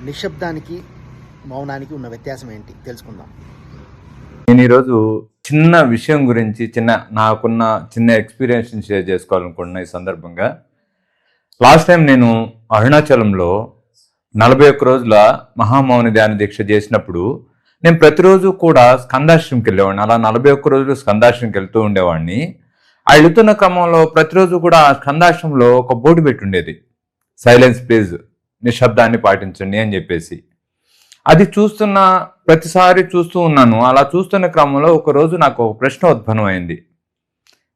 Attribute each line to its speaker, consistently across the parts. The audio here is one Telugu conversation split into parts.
Speaker 1: నిశ్శబ్దానికి మౌనానికి ఉన్న వ్యత్యాసం ఏంటి తెలుసుకుందాం.
Speaker 2: నేను ఈరోజు చిన్న విషయం గురించి నాకున్న చిన్న ఎక్స్పీరియన్స్ షేర్ చేసుకోవాలనుకుంటున్నా. ఈ సందర్భంగా లాస్ట్ టైం నేను అరుణాచలంలో 41 రోజుల మహామౌన ధ్యాన దీక్ష చేసినప్పుడు నేను ప్రతిరోజు కూడా స్కందాశ్రమంకి వెళ్ళేవాడిని. అలా 41 రోజులు స్కందాశ్రమంకి వెళ్తూ ఉండేవాడిని. ఆ వెళుతున్న క్రమంలో ప్రతిరోజు కూడా ఆ స్కందాశ్రమంలో ఒక బోర్డు పెట్టుండేది, సైలెన్స్ ప్లీజ్, నిశ్శబ్దాన్ని పాటించండి అని చెప్పేసి. అది ప్రతిసారి చూస్తూ ఉన్నాను. అలా చూస్తున్న క్రమంలో ఒకరోజు నాకు ఒక ప్రశ్న ఉద్భవం అయింది.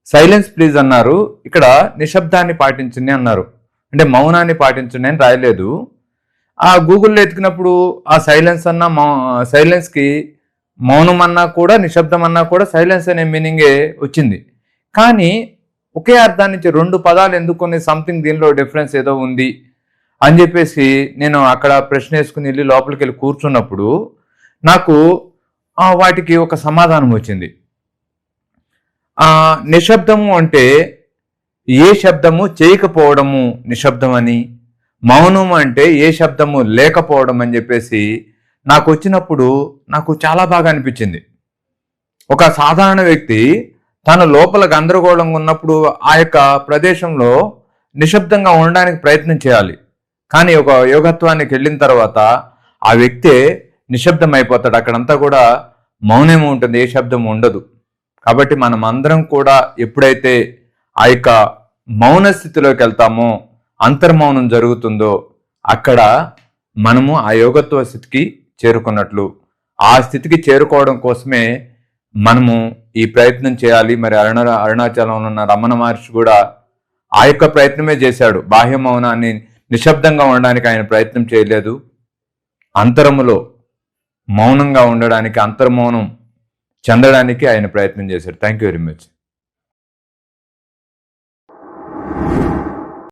Speaker 2: సైలెన్స్ ప్లీజ్ అన్నారు, ఇక్కడ నిశ్శబ్దాన్ని పాటించండి అన్నారు. అంటే మౌనాన్ని పాటించండి అని రాయలేదు. ఆ గూగుల్లో ఎతికినప్పుడు ఆ సైలెన్స్కి మౌనం అన్నా కూడా నిశ్శబ్దం అన్నా కూడా సైలెన్స్ అనే మీనింగే వచ్చింది. కానీ ఒకే అర్థానికి 2 పదాలు ఎందుకుని, సంథింగ్ దీనిలో డిఫరెన్స్ ఏదో ఉంది అని చెప్పేసి నేను అక్కడ ప్రశ్న వేసుకుని వెళ్ళి లోపలికి వెళ్ళి కూర్చున్నప్పుడు నాకు వాటికి ఒక సమాధానం వచ్చింది. నిశ్శబ్దము అంటే ఏ శబ్దము చేయకపోవడము నిశ్శబ్దం అని, మౌనం అంటే ఏ శబ్దము లేకపోవడం అని చెప్పేసి నాకు వచ్చినప్పుడు నాకు చాలా బాగా అనిపించింది. ఒక సాధారణ వ్యక్తి తన లోపల గందరగోళంగా ఉన్నప్పుడు ఆ యొక్క ప్రదేశంలో నిశ్శబ్దంగా ఉండడానికి ప్రయత్నం చేయాలి. కానీ ఒక యోగత్వానికి వెళ్ళిన తర్వాత ఆ వ్యక్తే నిశ్శబ్దం అయిపోతాడు. అక్కడంతా కూడా మౌనమే ఉంటుంది, ఏ శబ్దం ఉండదు. కాబట్టి మనం అందరం కూడా ఎప్పుడైతే ఆ యొక్క మౌన స్థితిలోకి వెళ్తామో, అంతర్మౌనం జరుగుతుందో, అక్కడ మనము ఆ యోగత్వ స్థితికి చేరుకున్నట్లు. ఆ స్థితికి చేరుకోవడం కోసమే మనము ఈ ప్రయత్నం చేయాలి. మరి అరుణాచలంలో ఉన్న రమణ మహర్షి కూడా ఆ యొక్క ప్రయత్నమే చేశాడు. బాహ్య మౌనాన్ని, నిశ్శబ్దంగా ఉండడానికి ఆయన ప్రయత్నం చేయలేదు. అంతరములో మౌనంగా ఉండడానికి, అంతర్మౌనం చెందడానికి ఆయన ప్రయత్నం చేశాడు. Thank you very much.